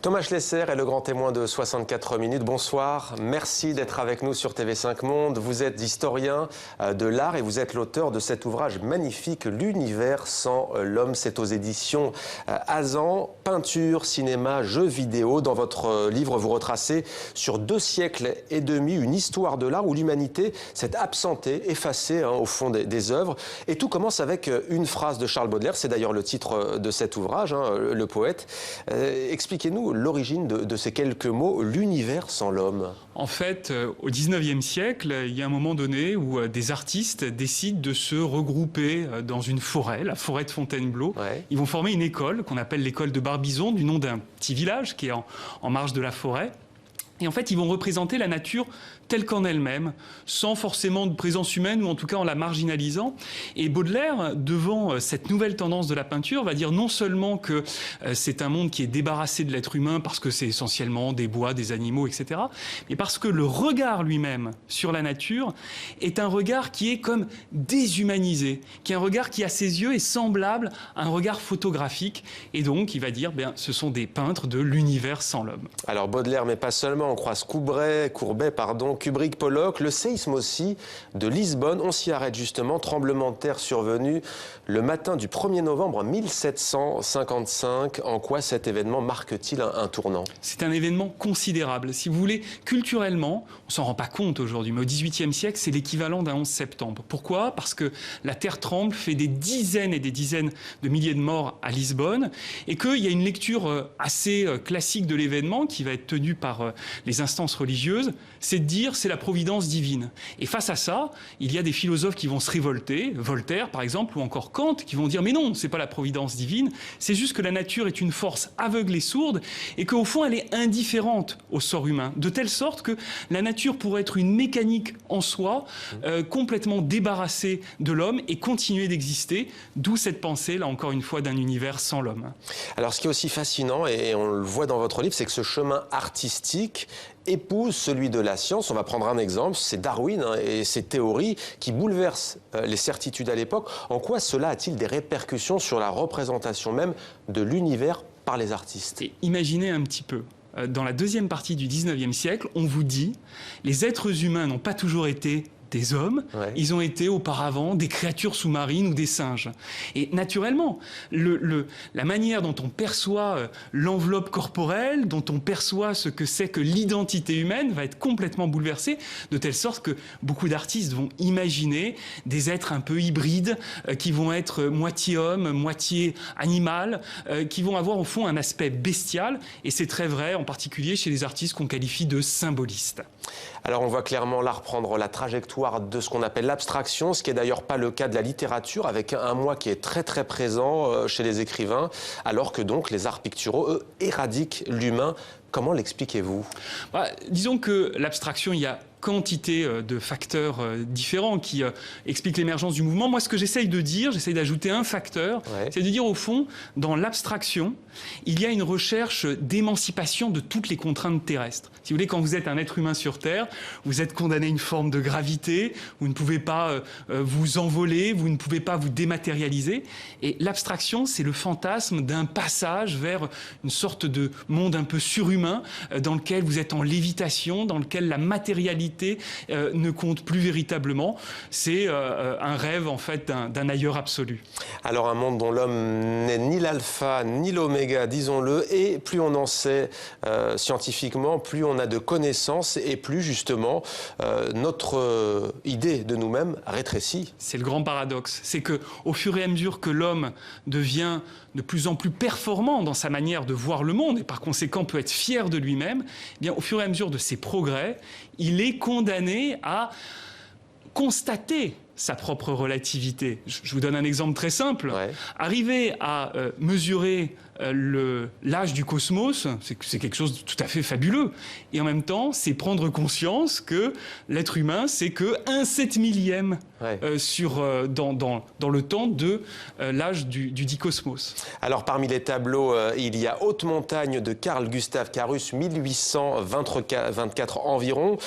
Thomas Schlesser est le grand témoin de 64 minutes. Bonsoir, merci d'être avec nous sur TV5 Monde. Vous êtes historien de l'art et vous êtes l'auteur de cet ouvrage magnifique, L'univers sans l'homme. C'est aux éditions Hazan. Peinture, cinéma, jeux vidéo. Dans votre livre, vous retracez sur 2 siècles et demi une histoire de l'art où l'humanité s'est absentée, effacée au fond des œuvres. Et tout commence avec une phrase de Charles Baudelaire. C'est d'ailleurs le titre de cet ouvrage, le poète. Expliquez-nous l'origine de ces quelques mots, l'univers sans l'homme. En fait, au 19e siècle, il y a un moment donné où des artistes décident de se regrouper dans une forêt, la forêt de Fontainebleau. Ouais. Ils vont former une école qu'on appelle l'école de Barbizon, du nom d'un petit village qui est en marge de la forêt. Et en fait, ils vont représenter la nature telle qu'en elle-même, sans forcément de présence humaine, ou en tout cas en la marginalisant. Et Baudelaire, devant cette nouvelle tendance de la peinture, va dire non seulement que c'est un monde qui est débarrassé de l'être humain, parce que c'est essentiellement des bois, des animaux, etc., mais parce que le regard lui-même sur la nature est un regard qui est comme déshumanisé, qui est un regard qui, à ses yeux, est semblable à un regard photographique. Et donc, il va dire, ce sont des peintres de l'univers sans l'homme. Alors Baudelaire, mais pas seulement, on croise Courbet, Kubrick, Pollock, le séisme aussi de Lisbonne. On s'y arrête justement, tremblement de terre survenu le matin du 1er novembre 1755. En quoi cet événement marque-t-il un tournant? C'est un événement considérable. Si vous voulez, culturellement, on s'en rend pas compte aujourd'hui, mais au XVIIIe siècle, c'est l'équivalent d'un 11 septembre. Pourquoi? Parce que la terre tremble, fait des dizaines et des dizaines de milliers de morts à Lisbonne, et qu'il y a une lecture assez classique de l'événement qui va être tenue par les instances religieuses, c'est de dire c'est la providence divine. Et face à ça, il y a des philosophes qui vont se révolter, Voltaire par exemple, ou encore Kant, qui vont dire mais non, c'est pas la providence divine, c'est juste que la nature est une force aveugle et sourde, et qu'au fond elle est indifférente au sort humain, de telle sorte que la nature pourrait être une mécanique en soi, complètement débarrassée de l'homme et continuer d'exister, d'où cette pensée, là encore une fois, d'un univers sans l'homme. Alors ce qui est aussi fascinant, et on le voit dans votre livre, c'est que ce chemin artistique épouse celui de la science. On va prendre un exemple, c'est Darwin et ses théories qui bouleversent les certitudes à l'époque. En quoi cela a-t-il des répercussions sur la représentation même de l'univers par les artistes? Et imaginez un petit peu, dans la deuxième partie du 19e siècle, on vous dit les êtres humains n'ont pas toujours été des hommes, ils ont été auparavant des créatures sous-marines ou des singes. Et naturellement, la manière dont on perçoit l'enveloppe corporelle, dont on perçoit ce que c'est que l'identité humaine va être complètement bouleversée, de telle sorte que beaucoup d'artistes vont imaginer des êtres un peu hybrides, qui vont être moitié homme, moitié animal, qui vont avoir au fond un aspect bestial, et c'est très vrai, en particulier chez les artistes qu'on qualifie de symbolistes. Alors on voit clairement là reprendre la trajectoire de ce qu'on appelle l'abstraction, ce qui n'est d'ailleurs pas le cas de la littérature, avec un moi qui est très très présent chez les écrivains, alors que donc les arts picturaux, eux, éradiquent l'humain. Comment l'expliquez-vous? Disons que l'abstraction, il y a quantité de facteurs différents qui expliquent l'émergence du mouvement. Moi, ce que j'essaye de dire, j'essaye d'ajouter un facteur, c'est de dire au fond, dans l'abstraction, il y a une recherche d'émancipation de toutes les contraintes terrestres. Si vous voulez, quand vous êtes un être humain sur Terre, vous êtes condamné à une forme de gravité, vous ne pouvez pas vous envoler, vous ne pouvez pas vous dématérialiser. Et l'abstraction, c'est le fantasme d'un passage vers une sorte de monde un peu surhumain, dans lequel vous êtes en lévitation, dans lequel la matérialité ne compte plus véritablement. C'est un rêve en fait d'un ailleurs absolu. Alors un monde dont l'homme n'est ni l'alpha ni l'oméga, disons-le, et plus on en sait scientifiquement, plus on a de connaissances et plus justement notre idée de nous-mêmes rétrécit. C'est le grand paradoxe, c'est que au fur et à mesure que l'homme devient de plus en plus performant dans sa manière de voir le monde et par conséquent peut être fier de lui-même, eh bien au fur et à mesure de ses progrès, il est condamné à constater sa propre relativité. Je vous donne un exemple très simple. Arriver à mesurer l'âge du cosmos, c'est quelque chose de tout à fait fabuleux. Et en même temps, c'est prendre conscience que l'être humain, c'est que 1/7 dans le temps de l'âge du dit cosmos. Alors parmi les tableaux, il y a Haute montagne de Carl Gustav Carus, 1824 environ.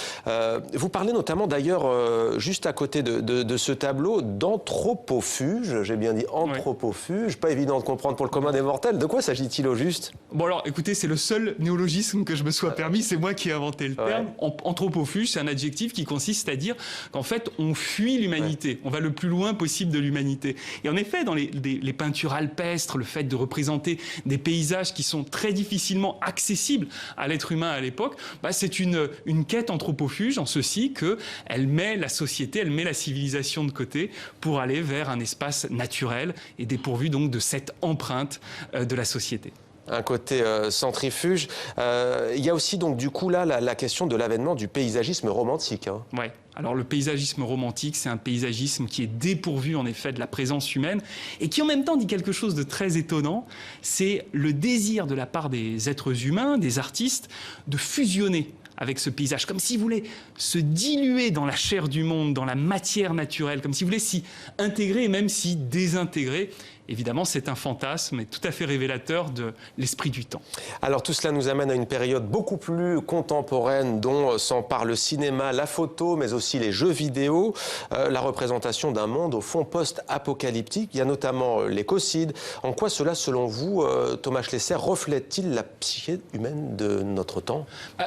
Vous parlez notamment d'ailleurs, juste à côté de ce tableau, d'anthropophuge. J'ai bien dit anthropophuge, pas évident de comprendre pour le commun des mortels. De quoi quoi s'agit-il au juste? Bon alors, écoutez, c'est le seul néologisme que je me sois permis, c'est moi qui ai inventé le terme. Anthropophuge, c'est un adjectif qui consiste à dire qu'en fait, on fuit l'humanité, on va le plus loin possible de l'humanité. Et en effet, dans les peintures alpestres, le fait de représenter des paysages qui sont très difficilement accessibles à l'être humain à l'époque, c'est une quête anthropophuge en ceci qu'elle met la société, elle met la civilisation de côté pour aller vers un espace naturel et dépourvu donc de cette empreinte de la société. Un côté centrifuge. Il y a aussi donc du coup là la question de l'avènement du paysagisme romantique. Hein. Ouais. Alors le paysagisme romantique, c'est un paysagisme qui est dépourvu en effet de la présence humaine et qui en même temps dit quelque chose de très étonnant. C'est le désir de la part des êtres humains, des artistes, de fusionner avec ce paysage, comme s'ils voulaient se diluer dans la chair du monde, dans la matière naturelle, comme s'ils voulaient s'y intégrer et même s'y désintégrer. Évidemment, c'est un fantasme et tout à fait révélateur de l'esprit du temps. Alors tout cela nous amène à une période beaucoup plus contemporaine dont s'empare le cinéma, la photo, mais aussi les jeux vidéo, la représentation d'un monde au fond post-apocalyptique. Il y a notamment l'écocide. En quoi cela, selon vous, Thomas Schlesser, reflète-t-il la psyché humaine de notre temps?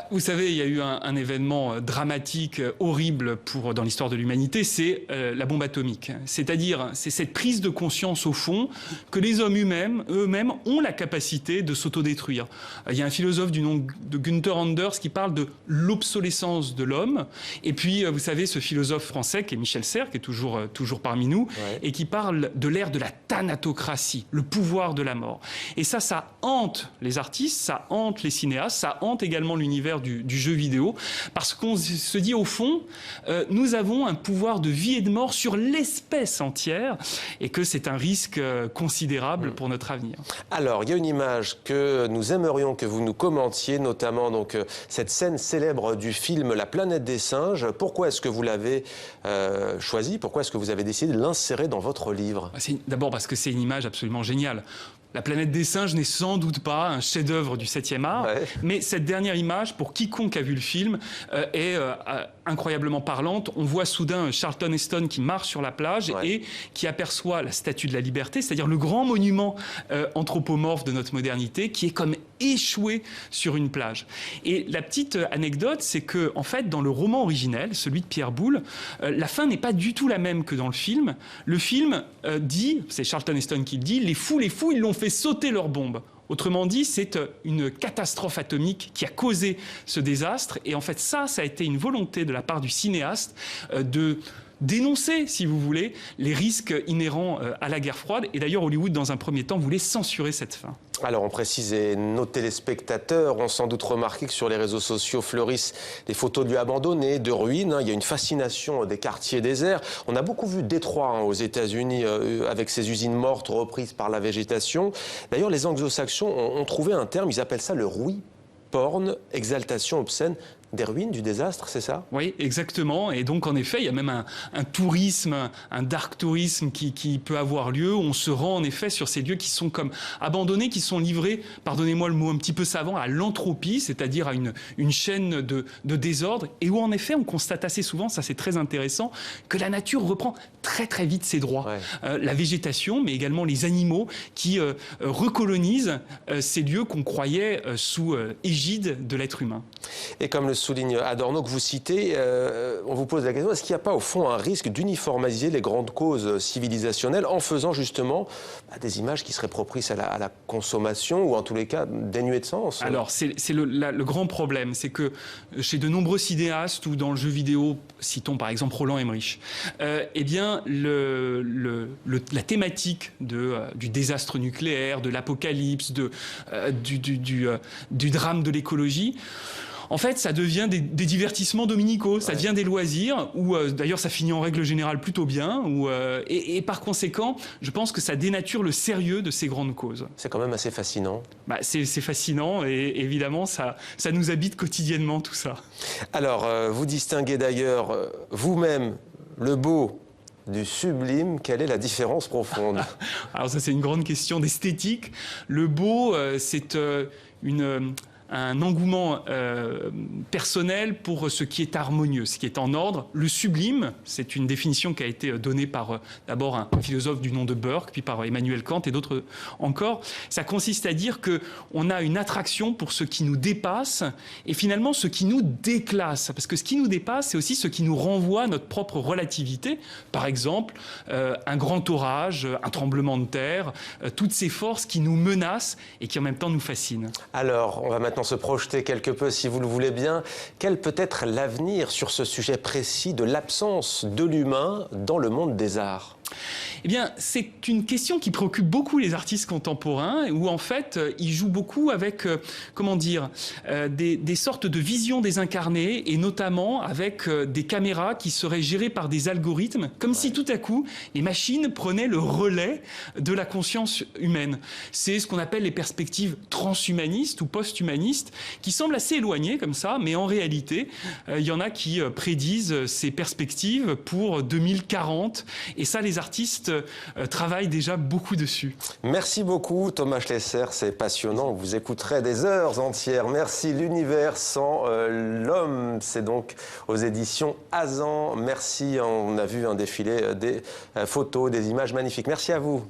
Vous savez, il y a eu un événement dramatique, horrible dans l'histoire de l'humanité, c'est la bombe atomique. C'est-à-dire, c'est cette prise de conscience au fond que les hommes eux-mêmes ont la capacité de s'autodétruire. Il y a un philosophe du nom de Günther Anders qui parle de l'obsolescence de l'homme. Et puis, vous savez, ce philosophe français qui est Michel Serres, qui est toujours parmi nous, et qui parle de l'ère de la thanatocratie, le pouvoir de la mort. Et ça hante les artistes, ça hante les cinéastes, ça hante également l'univers du jeu vidéo, parce qu'on se dit au fond, nous avons un pouvoir de vie et de mort sur l'espèce entière, et que c'est un risque considérable pour notre avenir. Alors, il y a une image que nous aimerions que vous nous commentiez, notamment donc, cette scène célèbre du film La planète des singes. Pourquoi est-ce que vous l'avez choisie? Pourquoi est-ce que vous avez décidé de l'insérer dans votre livre? D'abord parce que c'est une image absolument géniale. La planète des singes n'est sans doute pas un chef-d'œuvre du 7e art, mais cette dernière image, pour quiconque a vu le film, est incroyablement parlante. On voit soudain Charlton Heston qui marche sur la plage et qui aperçoit la Statue de la Liberté, c'est-à-dire le grand monument anthropomorphe de notre modernité, qui est comme échoué sur une plage. Et la petite anecdote, c'est que, en fait, dans le roman originel, celui de Pierre Boulle, la fin n'est pas du tout la même que dans le film. Le film dit, c'est Charlton Heston qui le dit, les fous, ils l'ont fait sauter leur bombe. Autrement dit, c'est une catastrophe atomique qui a causé ce désastre. Et en fait, ça a été une volonté de la part du cinéaste de dénoncer, si vous voulez, les risques inhérents à la guerre froide. Et d'ailleurs, Hollywood, dans un premier temps, voulait censurer cette fin. Alors, on précise, et nos téléspectateurs ont sans doute remarqué que sur les réseaux sociaux fleurissent des photos de lieux abandonnés, de ruines. Il y a une fascination des quartiers déserts. On a beaucoup vu Détroit aux États-Unis avec ses usines mortes reprises par la végétation. D'ailleurs, les anglo-saxons ont trouvé un terme, ils appellent ça le rouille porn, exaltation obscène. Des ruines, du désastre, c'est ça? Oui, exactement. Et donc, en effet, il y a même un tourisme, un dark tourisme qui peut avoir lieu. On se rend, en effet, sur ces lieux qui sont comme abandonnés, qui sont livrés, pardonnez-moi le mot un petit peu savant, à l'entropie, c'est-à-dire à une chaîne de désordre, et où, en effet, on constate assez souvent, ça c'est très intéressant, que la nature reprend très, très vite ses droits. La végétation, mais également les animaux qui recolonisent ces lieux qu'on croyait sous égide de l'être humain. Et comme le souligne Adorno, que vous citez, on vous pose la question, est-ce qu'il n'y a pas au fond un risque d'uniformiser les grandes causes civilisationnelles en faisant justement des images qui seraient propices à la consommation ou en tous les cas dénuées de sens? Alors c'est le grand problème, c'est que chez de nombreux cinéastes ou dans le jeu vidéo, citons par exemple Roland Emmerich, eh bien la thématique du désastre nucléaire, de l'apocalypse, du drame de l'écologie, en fait, ça devient des divertissements dominicaux, ça devient des loisirs, où d'ailleurs ça finit en règle générale plutôt bien, et par conséquent, je pense que ça dénature le sérieux de ces grandes causes. C'est quand même assez fascinant. C'est fascinant, et évidemment, ça nous habite quotidiennement, tout ça. Alors, vous distinguez d'ailleurs vous-même le beau du sublime. Quelle est la différence profonde? Alors ça, c'est une grande question d'esthétique. Le beau, c'est un engouement personnel pour ce qui est harmonieux, ce qui est en ordre. Le sublime, c'est une définition qui a été donnée par d'abord un philosophe du nom de Burke, puis par Emmanuel Kant et d'autres encore. Ça consiste à dire qu'on a une attraction pour ce qui nous dépasse et finalement ce qui nous déclasse. Parce que ce qui nous dépasse, c'est aussi ce qui nous renvoie à notre propre relativité. Par exemple, un grand orage, un tremblement de terre, toutes ces forces qui nous menacent et qui en même temps nous fascinent. Alors, on va maintenant se projeter quelque peu, si vous le voulez bien. Quel peut être l'avenir sur ce sujet précis de l'absence de l'humain dans le monde des arts ? Eh bien, c'est une question qui préoccupe beaucoup les artistes contemporains, où en fait, ils jouent beaucoup avec, des sortes de visions désincarnées, et notamment avec des caméras qui seraient gérées par des algorithmes, comme si tout à coup, les machines prenaient le relais de la conscience humaine. C'est ce qu'on appelle les perspectives transhumanistes ou post-humanistes, qui semblent assez éloignées comme ça, mais en réalité, il y en a qui prédisent ces perspectives pour 2040, et ça, les artistes travaillent déjà beaucoup dessus. Merci beaucoup Thomas Schlesser, c'est passionnant, vous écouterez des heures entières. Merci. L'univers sans l'homme, c'est donc aux éditions Azan. Merci, on a vu un défilé des photos, des images magnifiques. Merci à vous.